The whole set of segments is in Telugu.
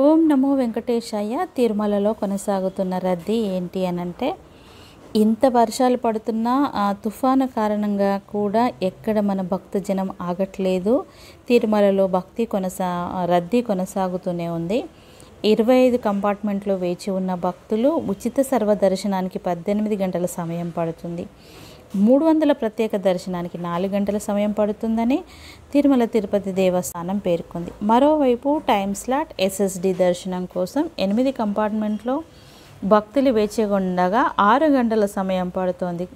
ఓం నమో వెంకటేశాయ. తిరుమలలో కొనసాగుతున్న రద్దీ ఏంటి అనంటే, ఇంత వర్షాలు పడుతున్నా తుఫాను కారణంగా కూడా ఎక్కడ మన భక్తజనం ఆగట్లేదు. తిరుమలలో రద్దీ కొనసాగుతూనే ఉంది. 25 కంపార్ట్మెంట్లో వేచి ఉన్న భక్తులు ఉచిత సర్వదర్శనానికి 18 గంటల సమయం పడుతుంది. 300 ప్రత్యేక దర్శనానికి 4 గంటల సమయం పడుతుందని తిరుమల తిరుపతి దేవస్థానం పేర్కొంది. మరోవైపు టైమ్ స్లాట్ ఎస్ఎస్డి దర్శనం కోసం 8 కంపార్ట్మెంట్లో భక్తులు వేచి ఉండగా 6 గంటల సమయం పడుతోంది.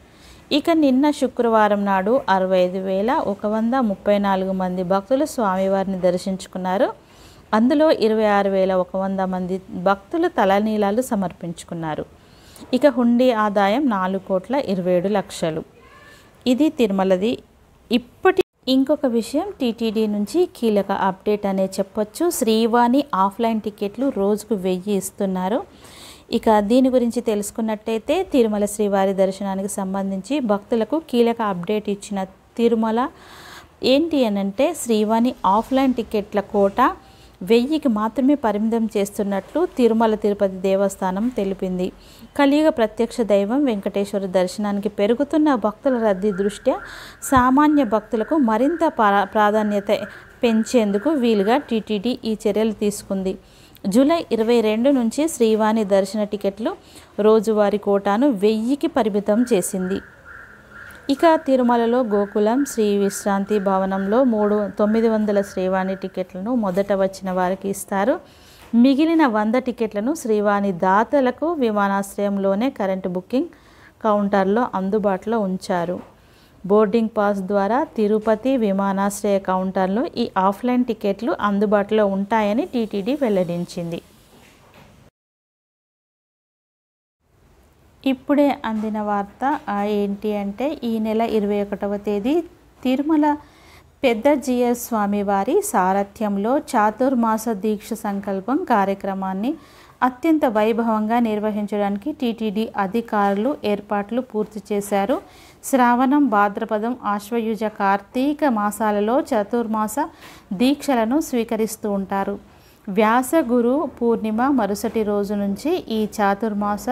ఇక నిన్న శుక్రవారం నాడు 65,134 మంది భక్తులు స్వామివారిని దర్శించుకున్నారు. అందులో 26,100 మంది భక్తులు తలనీలాలు సమర్పించుకున్నారు. ఇక హుండీ ఆదాయం 4,27,00,000. ఇది తిరుమలది. ఇంకొక విషయం, టీటీడీ నుంచి కీలక అప్డేట్ అనే చెప్పొచ్చు. శ్రీవాణి ఆఫ్లైన్ టికెట్లు రోజుకు 1000 ఇస్తున్నారు. ఇక దీని గురించి తెలుసుకున్నట్టయితే, తిరుమల శ్రీవారి దర్శనానికి సంబంధించి భక్తులకు కీలక అప్డేట్ ఇచ్చిన తిరుమల ఏంటి అనంటే, శ్రీవాణి ఆఫ్లైన్ టికెట్ల కోట 1000కి మాత్రమే పరిమితం చేస్తున్నట్లు తిరుమల తిరుపతి దేవస్థానం తెలిపింది. కలియుగ ప్రత్యక్ష దైవం వెంకటేశ్వర దర్శనానికి పెరుగుతున్న భక్తుల రద్దీ దృష్ట్యా సామాన్య భక్తులకు మరింత ప్రాధాన్యత పెంచేందుకు వీలుగా టీటీడీ ఈ చర్యలు తీసుకుంది. జూలై 22 నుంచి శ్రీవాణి దర్శన టికెట్లు రోజువారీ కోటాను 1000కి పరిమితం చేసింది. ఇక తిరుమలలో గోకులం శ్రీ విశ్రాంతి భవనంలో 900 శ్రీవాణి టికెట్లను మొదట వచ్చిన వారికి ఇస్తారు. మిగిలిన 100 టికెట్లను శ్రీవాణి దాతలకు విమానాశ్రయంలోనే కరెంటు బుకింగ్ కౌంటర్లో అందుబాటులో ఉంచారు. బోర్డింగ్ పాస్ ద్వారా తిరుపతి విమానాశ్రయ కౌంటర్లో ఈ ఆఫ్లైన్ టికెట్లు అందుబాటులో ఉంటాయని టీటీడీ వెల్లడించింది. ఇప్పుడే అందిన వార్త ఏంటి అంటే, ఈ నెల 21వ తేదీ తిరుమల పెద్ద జీయర్ స్వామివారి సారథ్యంలో చాతుర్మాస దీక్ష సంకల్పం కార్యక్రమాన్ని అత్యంత వైభవంగా నిర్వహించడానికి టీటీడీ అధికారులు ఏర్పాట్లు పూర్తి చేశారు. శ్రావణం, భాద్రపదం, ఆశ్వయుజ, కార్తీక మాసాలలో చతుర్మాస దీక్షలను స్వీకరిస్తూ ఉంటారు. వ్యాస గురు పూర్ణిమ మరుసటి రోజు నుంచి ఈ చాతుర్మాస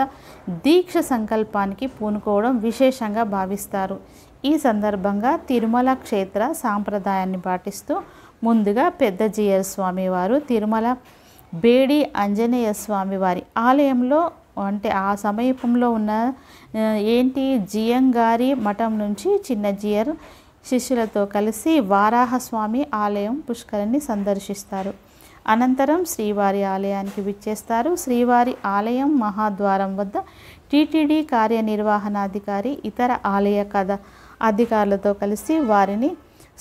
దీక్ష సంకల్పానికి పూనుకోవడం విశేషంగా భావిస్తారు. ఈ సందర్భంగా తిరుమల క్షేత్ర సాంప్రదాయాన్ని పాటిస్తూ ముందుగా పెద్ద జీయర్ స్వామివారు తిరుమల బేడి ఆంజనేయ స్వామివారి ఆలయంలో, అంటే ఆ సమీపంలో ఉన్న జియంగారి మఠం నుంచి చిన్న జీయర్ శిష్యులతో కలిసి వారాహస్వామి ఆలయం పుష్కరిణి సందర్శిస్తారు. అనంతరం శ్రీవారి ఆలయానికి విచ్చేస్తారు. శ్రీవారి ఆలయం మహాద్వారం వద్ద టీటీడీ కార్యనిర్వహణాధికారి ఇతర ఆలయ అధికారులతో కలిసి వారిని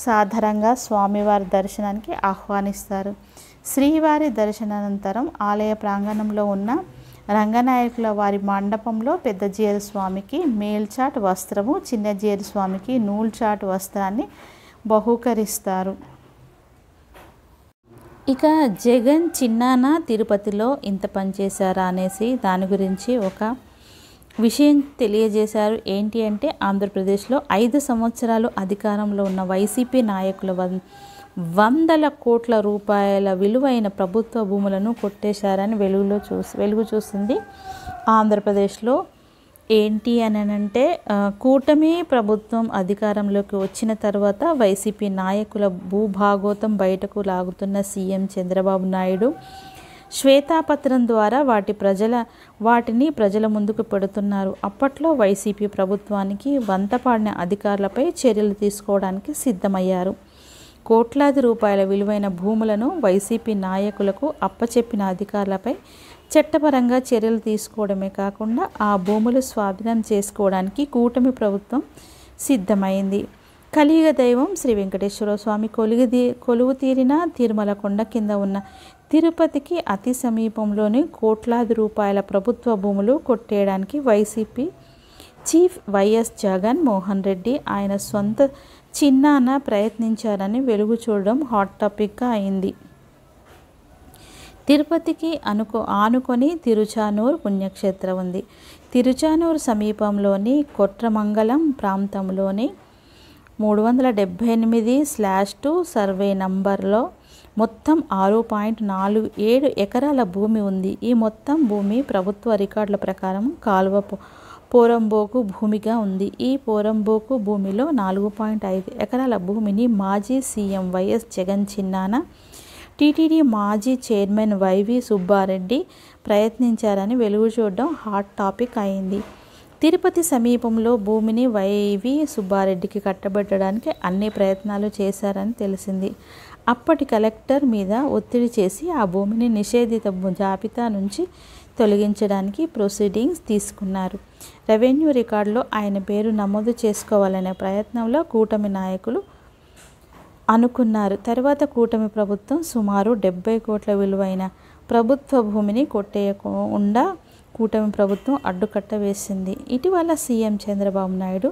సాదరంగా స్వామివారి దర్శనానికి ఆహ్వానిస్తారు. శ్రీవారి దర్శనానంతరం ఆలయ ప్రాంగణంలో ఉన్న రంగనాయకుల వారి మండపంలో పెద్ద జీయర్ స్వామికి మేల్చాట్ వస్త్రము, చిన్న జీయర్ స్వామికి నూల్చాట్ వస్త్రాన్ని బహూకరిస్తారు. ఇక జగన్ చిన్నాన తిరుపతిలో ఇంత పనిచేశారా అనేసి దాని గురించి ఒక విషయం తెలియజేశారు. ఏంటి అంటే, ఆంధ్రప్రదేశ్లో 5 సంవత్సరాలు అధికారంలో ఉన్న వైసీపీ నాయకుల 100 కోట్ల రూపాయల విలువైన ప్రభుత్వ భూములను కొట్టేశారని వెలుగు చూసింది. ఆంధ్రప్రదేశ్లో ఏంటి అనంటే, కూటమి ప్రభుత్వం అధికారంలోకి వచ్చిన తర్వాత వైసీపీ నాయకుల భూభాగోతం బయటకు లాగుతున్న సీఎం చంద్రబాబు నాయుడు శ్వేతాపత్రం ద్వారా వాటిని ప్రజల ముందుకు పెడుతున్నారు. అప్పట్లో వైసీపీ ప్రభుత్వానికి వంతపాడిన అధికారులపై చర్యలు తీసుకోవడానికి సిద్ధమయ్యారు. కోట్లాది రూపాయల విలువైన భూములను వైసీపీ నాయకులకు అప్పచెప్పిన అధికారులపై చట్టపరంగా చర్యలు తీసుకోవడమే కాకుండా ఆ భూములు స్వాధీనం చేసుకోవడానికి కూటమి ప్రభుత్వం సిద్ధమైంది. కలియుగ దైవం శ్రీ వెంకటేశ్వర స్వామి కొలువు తీరిన తిరుమల కొండ కింద ఉన్న తిరుపతికి అతి సమీపంలోని కోట్లాది రూపాయల ప్రభుత్వ భూములు కొట్టేయడానికి వైసీపీ చీఫ్ వైఎస్ జగన్ మోహన్ రెడ్డి ఆయన సొంత చిన్నాన ప్రయత్నించారని వెలుగు చూడడం హాట్ టాపిక్గా అయింది. తిరుపతికి ఆనుకొని తిరుచానూరు పుణ్యక్షేత్రం ఉంది. తిరుచానూరు సమీపంలోని కొట్రమంగళం ప్రాంతంలోని 378/2 సర్వే నంబర్లో మొత్తం 6.47 ఎకరాల భూమి ఉంది. ఈ మొత్తం భూమి ప్రభుత్వ రికార్డుల ప్రకారం కాలువ పోరంబోకు భూమిగా ఉంది. ఈ పోరంబోకు భూమిలో 4.5 ఎకరాల భూమిని మాజీ సీఎం వైఎస్ జగన్ చిన్నాన టీటీడీ మాజీ చైర్మన్ వైవి సుబ్బారెడ్డి ప్రయత్నించారని వెలుగు చూడడం హాట్ టాపిక్ అయింది. తిరుపతి సమీపంలో భూమిని వైవి సుబ్బారెడ్డికి కట్టబెట్టడానికి అన్ని ప్రయత్నాలు చేశారని తెలిసింది. అప్పటి కలెక్టర్ మీద ఒత్తిడి చేసి ఆ భూమిని నిషేధిత జాబితా నుంచి తొలగించడానికి ప్రొసీడింగ్స్ తీసుకున్నారు. రెవెన్యూ రికార్డులో ఆయన పేరు నమోదు చేసుకోవాలనే ప్రయత్నంలో కూటమి నాయకులు అనుకున్నారు. తర్వాత కూటమి ప్రభుత్వం సుమారు 70 కోట్ల విలువైన ప్రభుత్వ భూమిని కొట్టేయకుండా కూటమి ప్రభుత్వం అడ్డుకట్ట వేసింది. ఇటీవల సీఎం చంద్రబాబు నాయుడు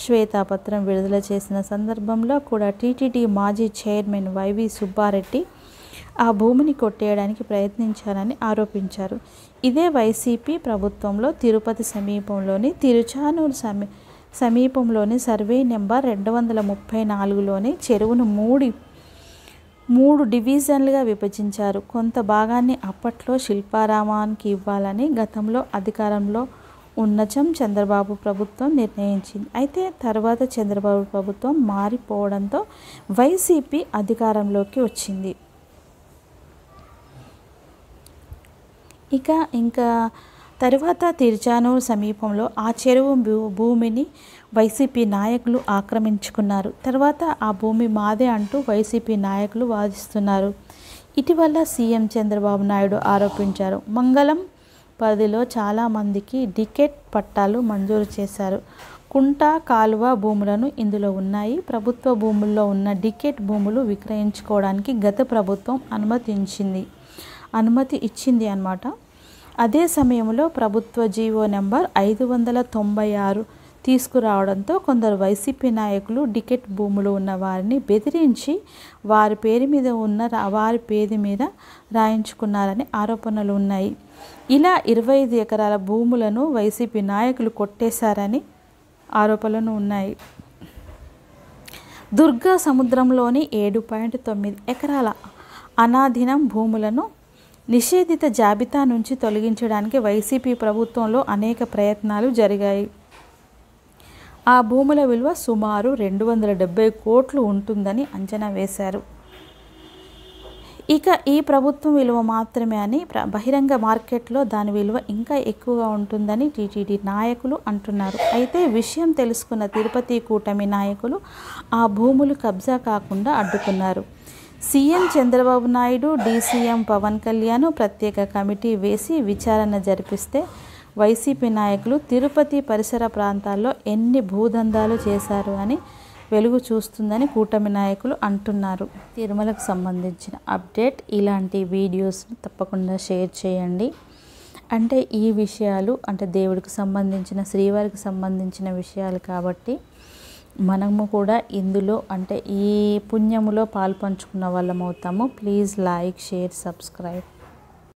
శ్వేతాపత్రం విడుదల చేసిన సందర్భంలో కూడా టీటీడీ మాజీ చైర్మన్ వైవి సుబ్బారెడ్డి ఆ భూమిని కొట్టేయడానికి ప్రయత్నించారని ఆరోపించారు. ఇదే వైసీపీ ప్రభుత్వంలో తిరుపతి సమీపంలోని తిరుచానూరు సమీపంలోని సర్వే నెంబర్ 234లోని చెరువును మూడు డివిజన్లుగా విభజించారు. కొంత భాగాన్ని అప్పట్లో శిల్పారామానికి ఇవ్వాలని గతంలో అధికారంలో ఉన్న చంద్రబాబు ప్రభుత్వం నిర్ణయించింది. అయితే తర్వాత చంద్రబాబు ప్రభుత్వం మారిపోవడంతో వైసీపీ అధికారంలోకి వచ్చింది. ఇంకా తర్వాత తిరుచానూరు సమీపంలో ఆ చెరువు భూమిని వైసీపీ నాయకులు ఆక్రమించుకున్నారు. తర్వాత ఆ భూమి మాదే అంటూ వైసీపీ నాయకులు వాదిస్తున్నారు. ఇటీవల సీఎం చంద్రబాబు నాయుడు ఆరోపించారు. మంగళం పరిధిలో చాలామందికి డికెట్ పట్టాలు మంజూరు చేశారు. కుంట కాలువ భూములను ఇందులో ఉన్నాయి. ప్రభుత్వ భూముల్లో ఉన్న డికెట్ భూములు విక్రయించుకోవడానికి గత ప్రభుత్వం అనుమతి ఇచ్చింది అన్నమాట. అదే సమయంలో ప్రభుత్వ జీవో నెంబర్ 596 తీసుకురావడంతో కొందరు వైసీపీ నాయకులు డికెట్ భూములు ఉన్న వారిని బెదిరించి వారి పేరు మీద రాయించుకున్నారని ఆరోపణలు ఉన్నాయి. ఇలా 25 ఎకరాల భూములను వైసీపీ నాయకులు కొట్టేశారని ఆరోపణలు ఉన్నాయి. దుర్గా సముద్రంలోని 7.9 ఎకరాల అనాధీనం భూములను నిషేధిత జాబితా నుంచి తొలగించడానికి వైసీపీ ప్రభుత్వంలో అనేక ప్రయత్నాలు జరిగాయి. ఆ భూముల విలువ సుమారు 270 కోట్లు ఉంటుందని అంచనా వేశారు. ఇక ఈ ప్రభుత్వం విలువ మాత్రమే అని బహిరంగ మార్కెట్లో దాని విలువ ఇంకా ఎక్కువగా ఉంటుందని టీటీడీ నాయకులు అంటున్నారు. అయితే విషయం తెలుసుకున్న తిరుపతి కూటమి నాయకులు ఆ భూములు కబ్జా కాకుండా అడ్డుకున్నారు. సీఎం చంద్రబాబు నాయుడు, డీసీఎం పవన్ కళ్యాణ్ ప్రత్యేక కమిటీ వేసి విచారణ జరిపిస్తే వైసీపీ నాయకులు తిరుపతి పరిసర ప్రాంతాల్లో ఎన్ని భూదందాలు చేశారు అని వెలుగు చూస్తుందని కూటమి నాయకులు అంటున్నారు. తిరుమలకు సంబంధించిన అప్డేట్ ఇలాంటి వీడియోస్ని తప్పకుండా షేర్ చేయండి. అంటే ఈ విషయాలు దేవుడికి సంబంధించిన శ్రీవారికి సంబంధించిన విషయాలు కాబట్టి మనము కూడా ఇందులో ఈ పుణ్యములో పాలు పంచుకున్న వాళ్ళం అవుతాము. Please like, share, subscribe.